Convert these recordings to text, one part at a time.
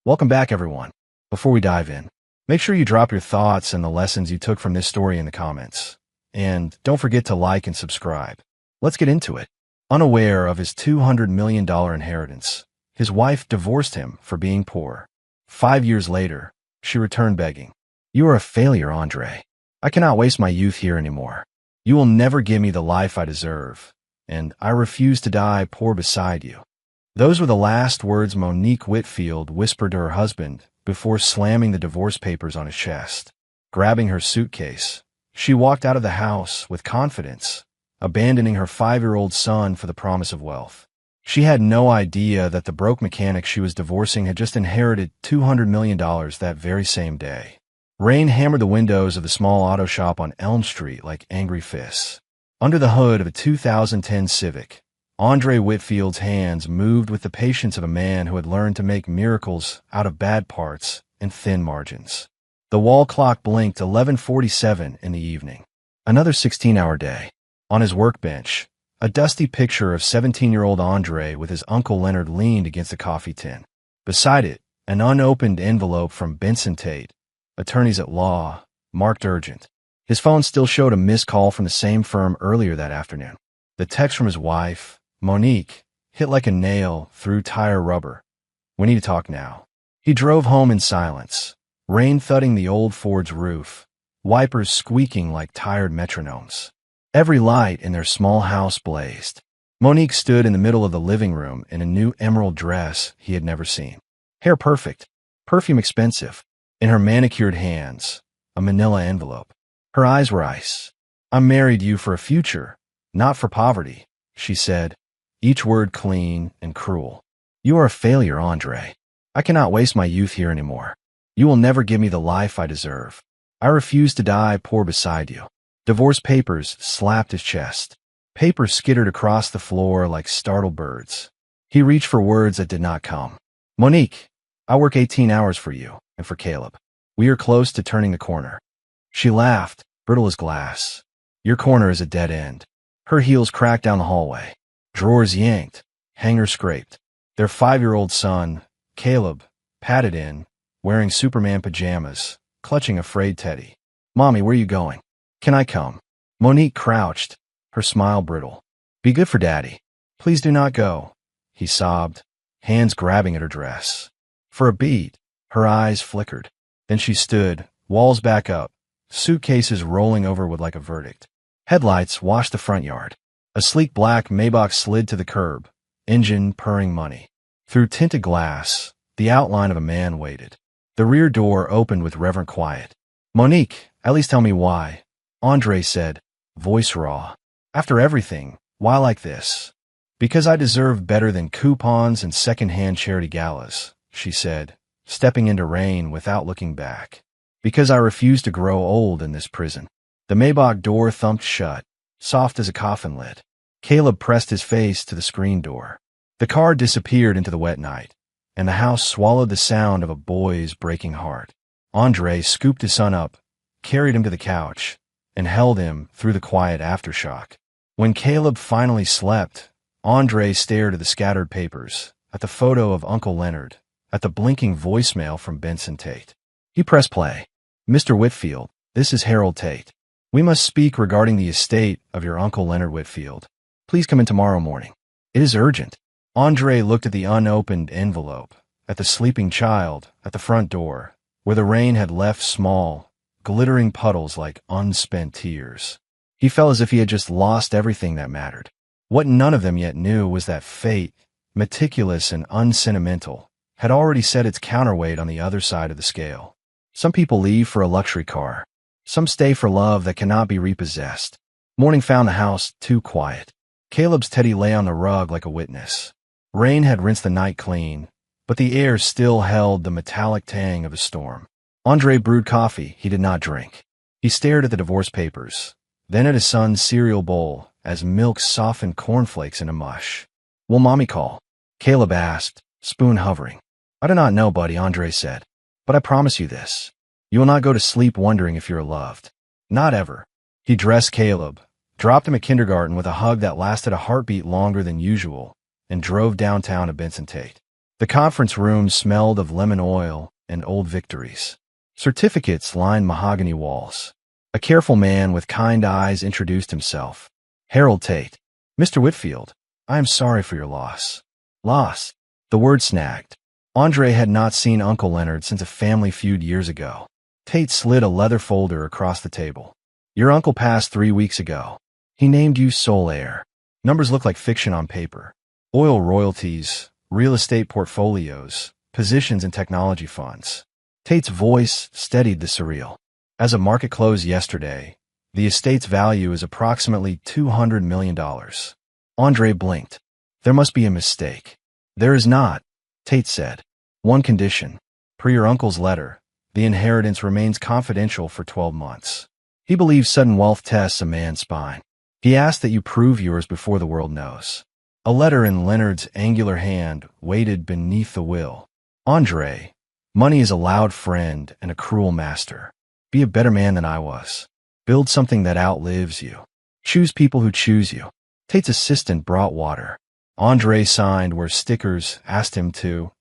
Welcome back, everyone. Before we dive in, make sure you drop your thoughts and the lessons you took from this story in the comments. And don't forget to like and subscribe. Let's get into it. Unaware of his $200 million inheritance, his wife divorced him for being poor. 5 years later, she returned begging. "You are a failure, Andre. I cannot waste my youth here anymore. You will never give me the life I deserve, and I refuse to die poor beside you." Those were the last words Monique Whitfield whispered to her husband before slamming the divorce papers on his chest. Grabbing her suitcase, she walked out of the house with confidence, abandoning her 5-year-old son for the promise of wealth. She had no idea that the broke mechanic she was divorcing had just inherited $200 million that very same day. Rain hammered the windows of the small auto shop on Elm Street like angry fists. Under the hood of a 2010 Civic, Andre Whitfield's hands moved with the patience of a man who had learned to make miracles out of bad parts and thin margins. The wall clock blinked 11:47 in the evening. Another 16-hour day. On his workbench, a dusty picture of 17-year-old Andre with his Uncle Leonard leaned against a coffee tin. Beside it, an unopened envelope from Benson Tate, attorneys at law, marked urgent. His phone still showed a missed call from the same firm earlier that afternoon. The text from his wife, Monique, hit like a nail through tire rubber. "We need to talk now." He drove home in silence, rain thudding the old Ford's roof, wipers squeaking like tired metronomes. Every light in their small house blazed. Monique stood in the middle of the living room in a new emerald dress he had never seen. Hair perfect, perfume expensive. In her manicured hands, a manila envelope. Her eyes were ice. "I married you for a future, not for poverty," she said, each word clean and cruel. "You are a failure, Andre. I cannot waste my youth here anymore. You will never give me the life I deserve. I refuse to die poor beside you." Divorce papers slapped his chest. Papers skittered across the floor like startled birds. He reached for words that did not come. "Monique, I work 18 hours for you and for Caleb. We are close to turning the corner." She laughed, brittle as glass. "Your corner is a dead end." Her heels cracked down the hallway. Drawers yanked, hangers scraped. Their 5-year-old son, Caleb, padded in, wearing Superman pajamas, clutching a frayed teddy. "Mommy, where are you going?" "Can I come?" Monique crouched, her smile brittle. "Be good for Daddy. Please do not go," he sobbed, hands grabbing at her dress. For a beat, her eyes flickered. Then she stood, walls back up, suitcases rolling overwood like a verdict. Headlights washed the front yard. A sleek black Maybach slid to the curb, engine purring money. Through tinted glass, the outline of a man waited. The rear door opened with reverent quiet. "Monique, at least tell me why," Andre said, voice raw. "After everything, why like this?" "Because I deserve better than coupons and second-hand charity galas," she said, stepping into rain without looking back. "Because I refuse to grow old in this prison." The Maybach door thumped shut, soft as a coffin lid. Caleb pressed his face to the screen door. The car disappeared into the wet night, and the house swallowed the sound of a boy's breaking heart. Andre scooped his son up, carried him to the couch, and held him through the quiet aftershock. When Caleb finally slept, Andre stared at the scattered papers, at the photo of Uncle Leonard, at the blinking voicemail from Benson Tate. He pressed play. "Mr. Whitfield, this is Harold Tate. We must speak regarding the estate of your Uncle Leonard Whitfield. Please come in tomorrow morning. It is urgent." Andre looked at the unopened envelope, at the sleeping child, at the front door, where the rain had left small, glittering puddles like unspent tears. He felt as if he had just lost everything that mattered. What none of them yet knew was that fate, meticulous and unsentimental, had already set its counterweight on the other side of the scale. Some people leave for a luxury car. Some stay for love that cannot be repossessed. Morning found the house too quiet. Caleb's teddy lay on the rug like a witness. Rain had rinsed the night clean, but the air still held the metallic tang of a storm. Andre brewed coffee he did not drink. He stared at the divorce papers, then at his son's cereal bowl as milk softened cornflakes into mush. "Will Mommy call?" Caleb asked, spoon hovering. "I do not know, buddy," Andre said, "but I promise you this. You will not go to sleep wondering if you're loved. Not ever." He dressed Caleb, dropped him at kindergarten with a hug that lasted a heartbeat longer than usual, and drove downtown to Benson Tate. The conference room smelled of lemon oil and old victories. Certificates lined mahogany walls. A careful man with kind eyes introduced himself. Harold Tate. Mr. Whitfield, I am sorry for your loss. Loss. The word snagged. Andre had not seen Uncle Leonard since a family feud years ago. Tate slid a leather folder across the table. Your uncle passed 3 weeks ago. He named you sole heir. Numbers look like fiction on paper. Oil royalties, real estate portfolios, positions in technology funds. Tate's voice steadied the surreal. As of market close yesterday, the estate's value is approximately $200 million. Andre blinked. There must be a mistake. There is not, Tate said. One condition. Per your uncle's letter, the inheritance remains confidential for 12 months. He believes sudden wealth tests a man's spine. He asks that you prove yours before the world knows. A letter in Leonard's angular hand waited beneath the will. Andre, money is a loud friend and a cruel master. Be a better man than I was. Build something that outlives you. Choose people who choose you. Tate's assistant brought water. Andre signed where stickers asked him to,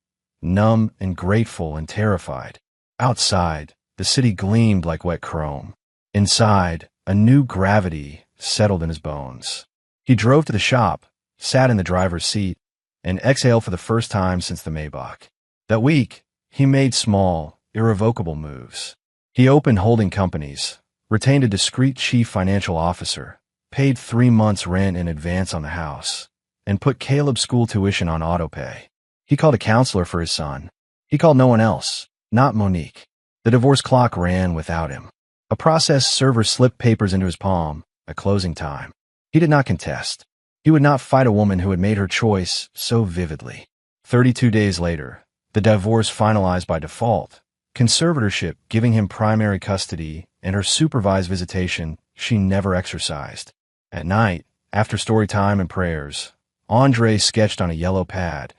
numb and grateful and terrified. Outside, the city gleamed like wet chrome. Inside, a new gravity settled in his bones. He drove to the shop, sat in the driver's seat, and exhaled for the first time since the Maybach. That week, he made small, irrevocable moves. He opened holding companies, retained a discreet chief financial officer, paid 3 months' rent in advance on the house, and put Caleb's school tuition on autopay. He called a counselor for his son. He called no one else, not Monique. The divorce clock ran without him. A process server slipped papers into his palm at closing time. He did not contest. He would not fight a woman who had made her choice so vividly. 32 days later, the divorce finalized by default, conservatorship giving him primary custody, and her supervised visitation she never exercised. At night, after story time and prayers, Andre sketched on a yellow pad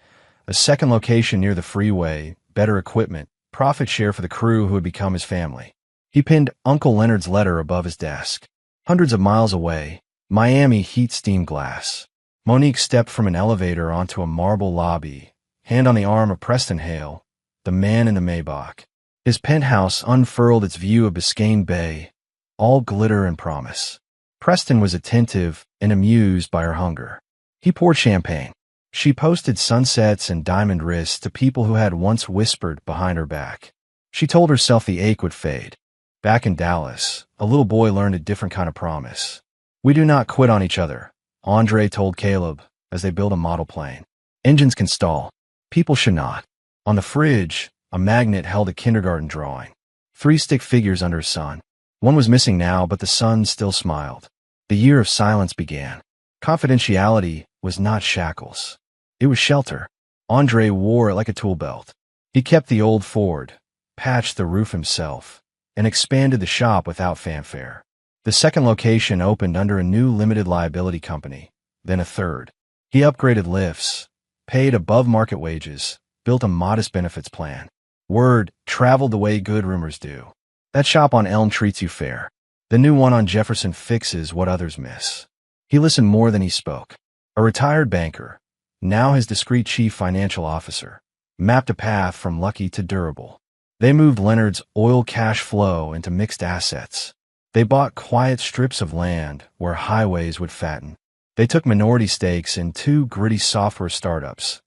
a second location near the freeway, better equipment, profit share for the crew who had become his family. He pinned Uncle Leonard's letter above his desk. Hundreds of miles away, Miami heat steam glass. Monique stepped from an elevator onto a marble lobby, hand on the arm of Preston Hale, the man in the Maybach. His penthouse unfurled its view of Biscayne Bay, all glitter and promise. Preston was attentive and amused by her hunger. He poured champagne. She posted sunsets and diamond wrists to people who had once whispered behind her back. She told herself the ache would fade. Back in Dallas, a little boy learned a different kind of promise. We do not quit on each other, Andre told Caleb as they built a model plane. Engines can stall. People should not. On the fridge, a magnet held a kindergarten drawing. 3 stick figures under a sun. One was missing now, but the sun still smiled. The year of silence began. Confidentiality was not shackles. It was shelter. Andre wore it like a tool belt. He kept the old Ford, patched the roof himself, and expanded the shop without fanfare. The second location opened under a new limited liability company, then a third. He upgraded lifts, paid above market wages, built a modest benefits plan. Word traveled the way good rumors do. That shop on Elm treats you fair. The new one on Jefferson fixes what others miss. He listened more than he spoke. A retired banker, now his discreet chief financial officer, mapped a path from lucky to durable. They moved Leonard's oil cash flow into mixed assets. They bought quiet strips of land where highways would fatten. They took minority stakes in 2 gritty software startups,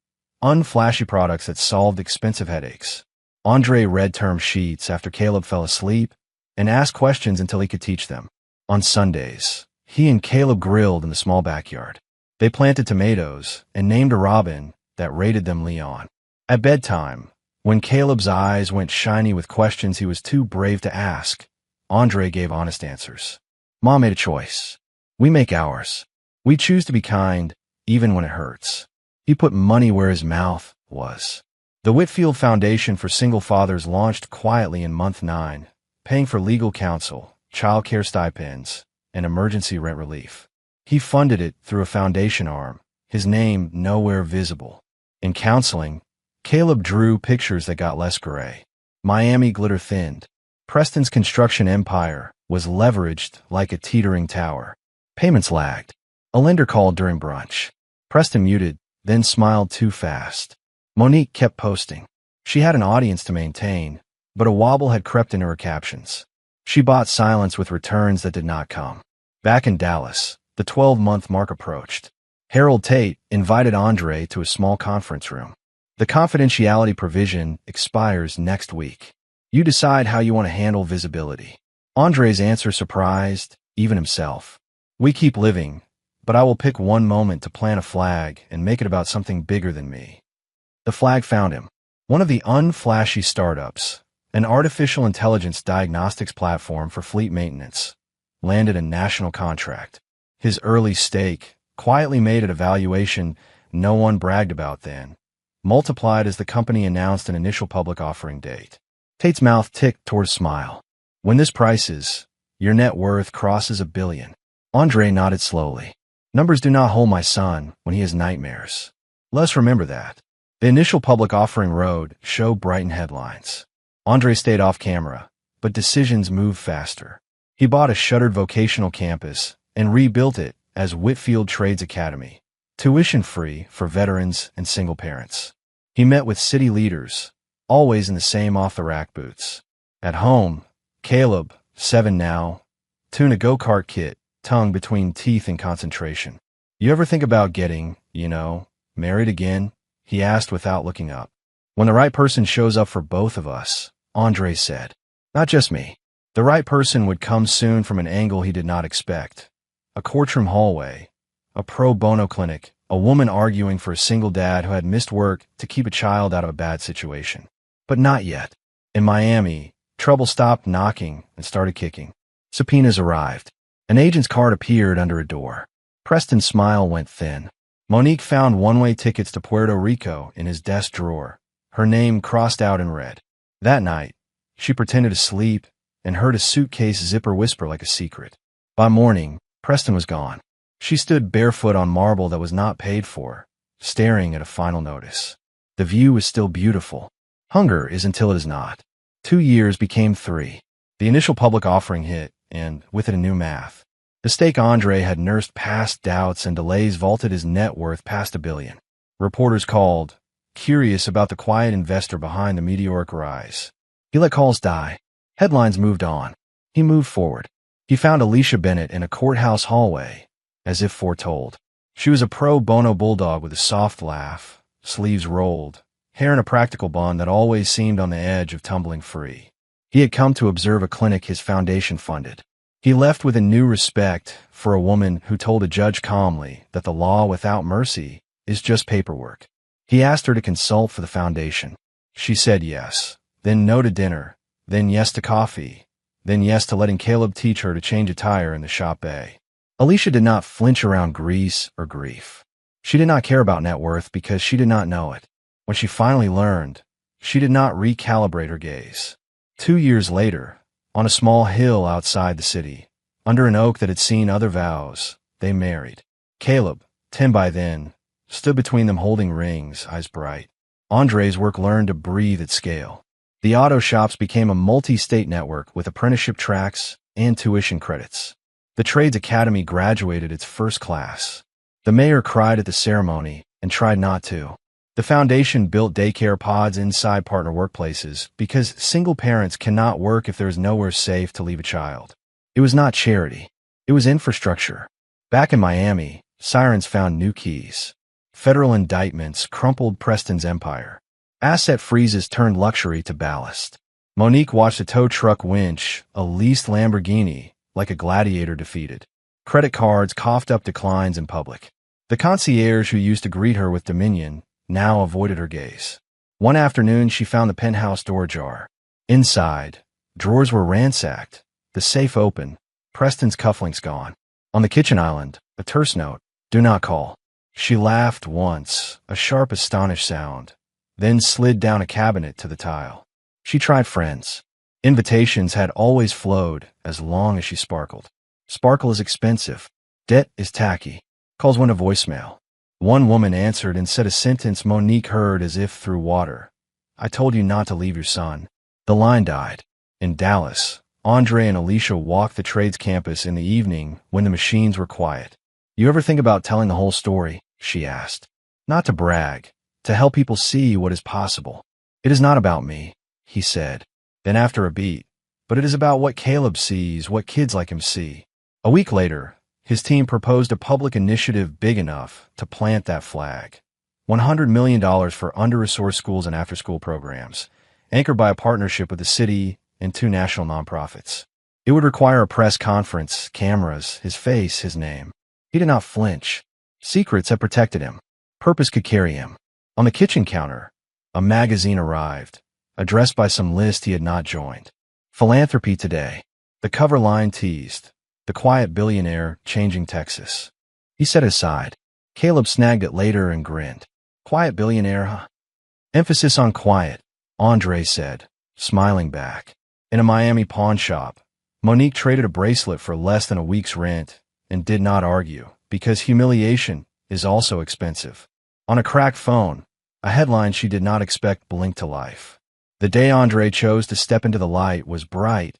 unflashy products that solved expensive headaches. Andre read term sheets after Caleb fell asleep and asked questions until he could teach them. On Sundays, he and Caleb grilled in the small backyard. They planted tomatoes and named a robin that rated them Leon. At bedtime, when Caleb's eyes went shiny with questions he was too brave to ask, Andre gave honest answers. Mom made a choice. We make ours. We choose to be kind, even when it hurts. He put money where his mouth was. The Whitfield Foundation for Single Fathers launched quietly in month 9, paying for legal counsel, child care stipends, and emergency rent relief. He funded it through a foundation arm, his name nowhere visible. In counseling, Caleb drew pictures that got less gray. Miami glitter thinned. Preston's construction empire was leveraged like a teetering tower. Payments lagged. A lender called during brunch. Preston muted, then smiled too fast. Monique kept posting. She had an audience to maintain, but a wobble had crept into her captions. She bought silence with returns that did not come. Back in Dallas, the 12-month mark approached. Harold Tate invited Andre to a small conference room. The confidentiality provision expires next week. You decide how you want to handle visibility. Andre's answer surprised even himself. We keep living, but I will pick one moment to plant a flag and make it about something bigger than me. The flag found him. One of the unflashy startups, an artificial intelligence diagnostics platform for fleet maintenance, landed a national contract. His early stake, quietly made at a valuation no one bragged about then, multiplied as the company announced an initial public offering date. Tate's mouth ticked toward a smile. When this prices, your net worth crosses $1 billion. Andre nodded slowly. Numbers do not hold my son when he has nightmares. Let's remember that. The initial public offering road showed brightened headlines. Andre stayed off camera, but decisions moved faster. He bought a shuttered vocational campus and rebuilt it as Whitfield Trades Academy, tuition-free for veterans and single parents. He met with city leaders, always in the same off-the-rack boots. At home, Caleb, 7 now, tuned a go-kart kit, tongue between teeth in concentration. You ever think about getting, married again? He asked without looking up. When the right person shows up for both of us, Andre said. Not just me. The right person would come soon from an angle he did not expect. A courtroom hallway, a pro bono clinic, a woman arguing for a single dad who had missed work to keep a child out of a bad situation. But not yet. In Miami, trouble stopped knocking and started kicking. Subpoenas arrived. An agent's card appeared under a door. Preston's smile went thin. Monique found one-way tickets to Puerto Rico in his desk drawer, her name crossed out in red. That night, she pretended to sleep and heard a suitcase zipper whisper like a secret. By morning, Preston was gone. She stood barefoot on marble that was not paid for, staring at a final notice. The view was still beautiful. Hunger is until it is not. 2 years became 3. The initial public offering hit, and with it a new math. The stake Andre had nursed past doubts and delays vaulted his net worth past $1 billion. Reporters called, curious about the quiet investor behind the meteoric rise. He let calls die. Headlines moved on. He moved forward. He found Alicia Bennett in a courthouse hallway, as if foretold. She was a pro bono bulldog with a soft laugh, sleeves rolled, hair in a practical bun that always seemed on the edge of tumbling free. He had come to observe a clinic his foundation funded. He left with a new respect for a woman who told a judge calmly that the law without mercy is just paperwork. He asked her to consult for the foundation. She said yes, then no to dinner, then yes to coffee, then yes to letting Caleb teach her to change a tire in the shop bay. Alicia did not flinch around grease or grief. She did not care about net worth because she did not know it. When she finally learned, she did not recalibrate her gaze. 2 years later, on a small hill outside the city, under an oak that had seen other vows, they married. Caleb, 10 by then, stood between them holding rings, eyes bright. Andre's work learned to breathe at scale. The auto shops became a multi-state network with apprenticeship tracks and tuition credits. The Trades Academy graduated its first class. The mayor cried at the ceremony and tried not to. The foundation built daycare pods inside partner workplaces because single parents cannot work if there is nowhere safe to leave a child. It was not charity. It was infrastructure. Back in Miami, sirens found new keys. Federal indictments crumpled Preston's empire. Asset freezes turned luxury to ballast. Monique watched a tow truck winch a leased Lamborghini like a gladiator defeated. Credit cards coughed up declines in public. The concierge who used to greet her with dominion now avoided her gaze. One afternoon, she found the penthouse door ajar. Inside, drawers were ransacked, the safe open, Preston's cufflinks gone. On the kitchen island, a terse note, "Do not call." She laughed once, a sharp, astonished sound, then slid down a cabinet to the tile. She tried friends. Invitations had always flowed as long as she sparkled. Sparkle is expensive. Debt is tacky. Calls went to voicemail. One woman answered and said a sentence Monique heard as if through water. "I told you not to leave your son." The line died. In Dallas, Andre and Alicia walked the trades campus in the evening when the machines were quiet. "You ever think about telling the whole story?" she asked. Not to brag, to help people see what is possible. It is not about me, he said. Then after a beat, but it is about what Caleb sees, what kids like him see. A week later, his team proposed a public initiative big enough to plant that flag. $100 million for under-resourced schools and after-school programs, anchored by a partnership with the city and 2 national nonprofits. It would require a press conference, cameras, his face, his name. He did not flinch. Secrets had protected him. Purpose could carry him. On the kitchen counter, a magazine arrived, addressed by some list he had not joined. Philanthropy Today. The cover line teased, "The quiet billionaire changing Texas." He set it aside. Caleb snagged it later and grinned. "Quiet billionaire, huh?" "Emphasis on quiet," Andre said, smiling back. In a Miami pawn shop, Monique traded a bracelet for less than a week's rent and did not argue, because humiliation is also expensive. On a cracked phone, a headline she did not expect blinked to life. The day Andre chose to step into the light was bright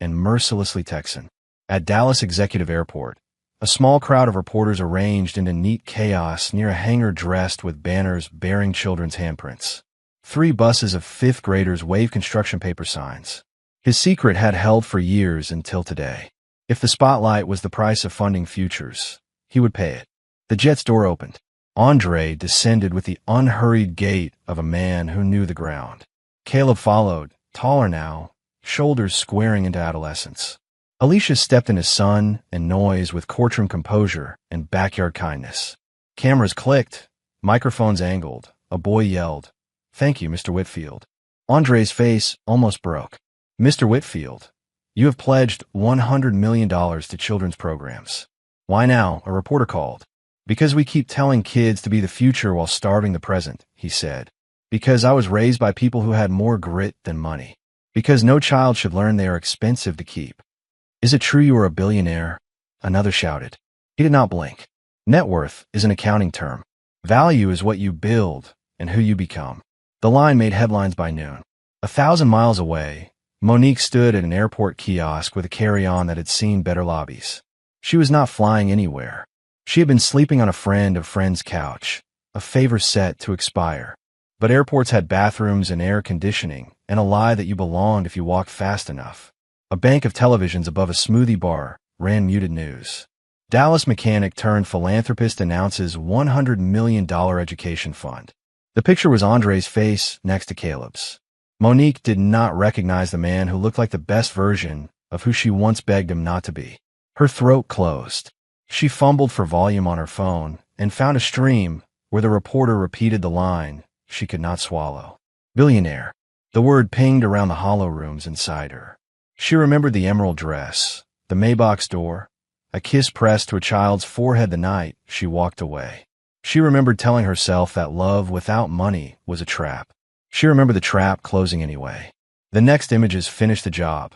and mercilessly Texan. At Dallas Executive Airport, a small crowd of reporters arranged into neat chaos near a hangar dressed with banners bearing children's handprints. 3 buses of 5th graders waved construction paper signs. His secret had held for years until today. If the spotlight was the price of funding futures, he would pay it. The jet's door opened. Andre descended with the unhurried gait of a man who knew the ground. Caleb followed, taller now, shoulders squaring into adolescence. Alicia stepped into sun and noise with courtroom composure and backyard kindness. Cameras clicked, microphones angled, a boy yelled, "Thank you, Mr. Whitfield." Andre's face almost broke. "Mr. Whitfield, you have pledged $100 million to children's programs." "Why now?" a reporter called. "Because we keep telling kids to be the future while starving the present," he said. "Because I was raised by people who had more grit than money. Because no child should learn they are expensive to keep." "Is it true you are a billionaire?" another shouted. He did not blink. Net worth is an accounting term. Value is what you build and who you become. The line made headlines by noon. 1,000 miles away, Monique stood at an airport kiosk with a carry-on that had seen better lobbies. She was not flying anywhere. She had been sleeping on a friend of friend's couch, a favor set to expire. But airports had bathrooms and air conditioning, and a lie that you belonged if you walked fast enough. A bank of televisions above a smoothie bar ran muted news. Dallas mechanic turned philanthropist announces $100 million education fund. The picture was Andre's face next to Caleb's. Monique did not recognize the man who looked like the best version of who she once begged him not to be. Her throat closed. She fumbled for volume on her phone and found a stream where the reporter repeated the line she could not swallow. Billionaire. The word pinged around the hollow rooms inside her. She remembered the emerald dress, the Maybach's door, a kiss pressed to a child's forehead the night she walked away. She remembered telling herself that love without money was a trap. She remembered the trap closing anyway. The next images finished the job.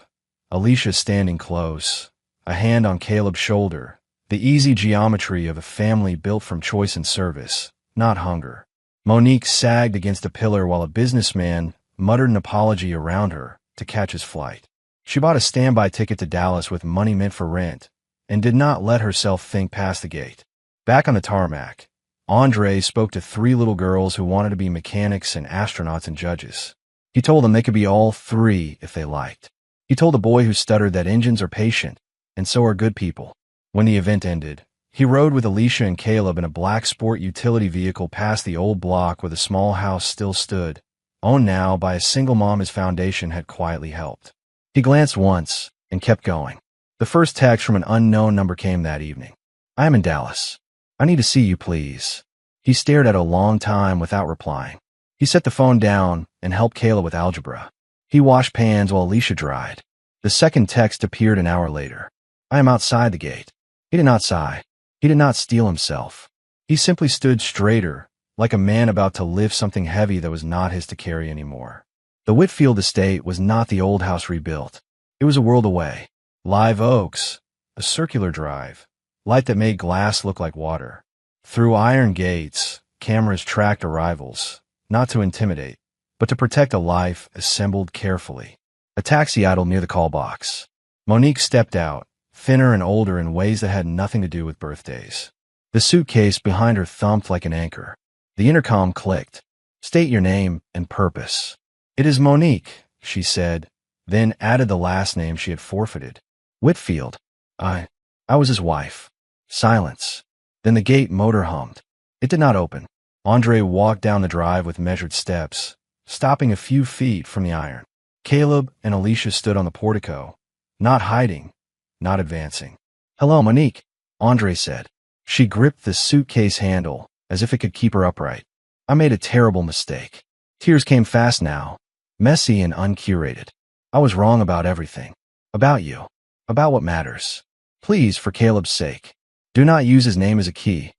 Alicia standing close, a hand on Caleb's shoulder, the easy geometry of a family built from choice and service, not hunger. Monique sagged against a pillar while a businessman muttered an apology around her to catch his flight. She bought a standby ticket to Dallas with money meant for rent and did not let herself think past the gate. Back on the tarmac, Andre spoke to 3 little girls who wanted to be mechanics and astronauts and judges. He told them they could be all 3 if they liked. He told a boy who stuttered that engines are patient, and so are good people. When the event ended, he rode with Alicia and Caleb in a black sport utility vehicle past the old block where the small house still stood, owned now by a single mom his foundation had quietly helped. He glanced once and kept going. The first text from an unknown number came that evening. "I am in Dallas. I need to see you, please." He stared at it a long time without replying. He set the phone down and helped Caleb with algebra. He washed pans while Alicia dried. The second text appeared an hour later. "I am outside the gate." He did not sigh. He did not steel himself. He simply stood straighter, like a man about to lift something heavy that was not his to carry anymore. The Whitfield estate was not the old house rebuilt. It was a world away. Live oaks, a circular drive, light that made glass look like water. Through iron gates, cameras tracked arrivals, not to intimidate, but to protect a life assembled carefully. A taxi idled near the call box. Monique stepped out, thinner and older in ways that had nothing to do with birthdays. The suitcase behind her thumped like an anchor. The intercom clicked. State your name and purpose. It is Monique, she said, then added the last name she had forfeited. Whitfield. I was his wife. Silence. Then the gate motor hummed. It did not open. Andre walked down the drive with measured steps, stopping a few feet from the iron. Caleb and Alicia stood on the portico, not hiding, not advancing. Hello, Monique, Andre said. She gripped the suitcase handle as if it could keep her upright. I made a terrible mistake. Tears came fast now, messy and uncurated. I was wrong about everything. About you. About what matters. Please, for Caleb's sake, do not use his name as a key,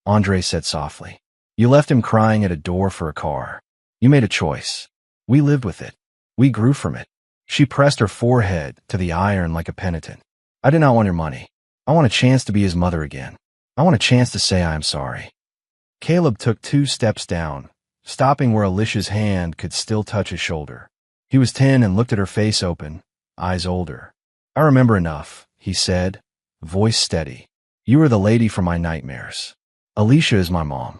Andre said softly. You left him crying at a door for a car. You made a choice. We lived with it. We grew from it. She pressed her forehead to the iron like a penitent. I did not want your money. I want a chance to be his mother again. I want a chance to say I am sorry. Caleb took 2 steps down, stopping where Alicia's hand could still touch his shoulder. He was 10 and looked at her face open, eyes older. I remember enough, he said, voice steady. You are the lady from my nightmares. Alicia is my mom.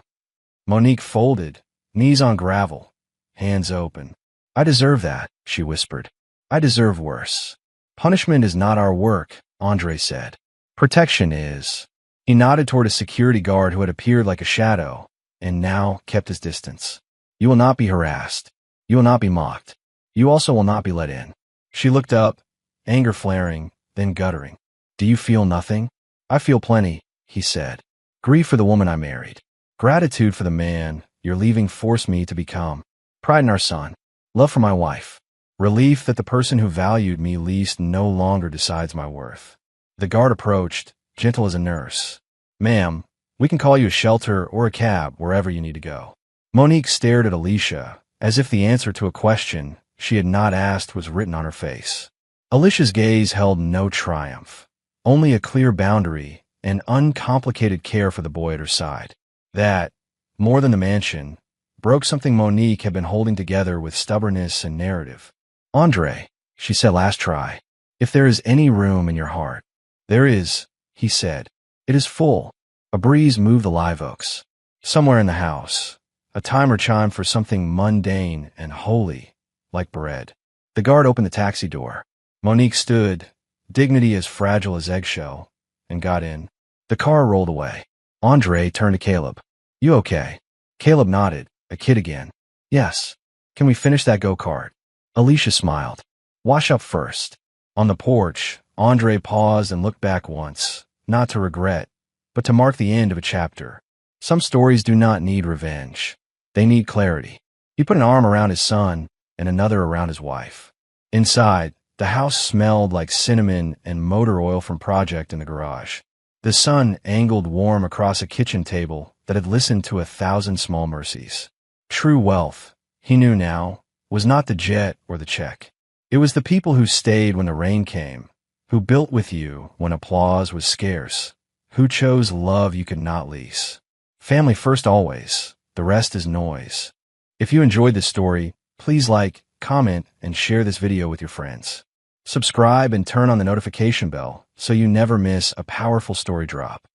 Monique folded, knees on gravel, hands open. I deserve that, she whispered. I deserve worse. Punishment is not our work, Andre said. Protection is. He nodded toward a security guard who had appeared like a shadow and now kept his distance. You will not be harassed. You will not be mocked. You also will not be let in. She looked up, anger flaring, then guttering. Do you feel nothing? I feel plenty, he said. Grief for the woman I married. Gratitude for the man you're leaving forced me to become. Pride in our son. Love for my wife. Relief that the person who valued me least no longer decides my worth. The guard approached, gentle as a nurse. Ma'am, we can call you a shelter or a cab wherever you need to go. Monique stared at Alicia, as if the answer to a question she had not asked was written on her face. Alicia's gaze held no triumph, only a clear boundary and uncomplicated care for the boy at her side. That, more than the mansion, broke something Monique had been holding together with stubbornness and narrative. Andre, she said last try, if there is any room in your heart. There is, he said. It is full. A breeze moved the live oaks. Somewhere in the house, a timer chimed for something mundane and holy, like bread. The guard opened the taxi door. Monique stood, dignity as fragile as eggshell, and got in. The car rolled away. Andre turned to Caleb. You okay? Caleb nodded, a kid again. Yes. Can we finish that go-kart? Alicia smiled. Wash up first. On the porch, Andre paused and looked back once, not to regret, but to mark the end of a chapter. Some stories do not need revenge. They need clarity. He put an arm around his son and another around his wife. Inside, the house smelled like cinnamon and motor oil from Project in the garage. The sun angled warm across a kitchen table that had listened to 1,000 small mercies. True wealth, he knew now, was not the jet or the check. It was the people who stayed when the rain came, who built with you when applause was scarce, who chose love you could not lease. Family first always, the rest is noise. If you enjoyed this story, please like, comment, and share this video with your friends. Subscribe and turn on the notification bell so you never miss a powerful story drop.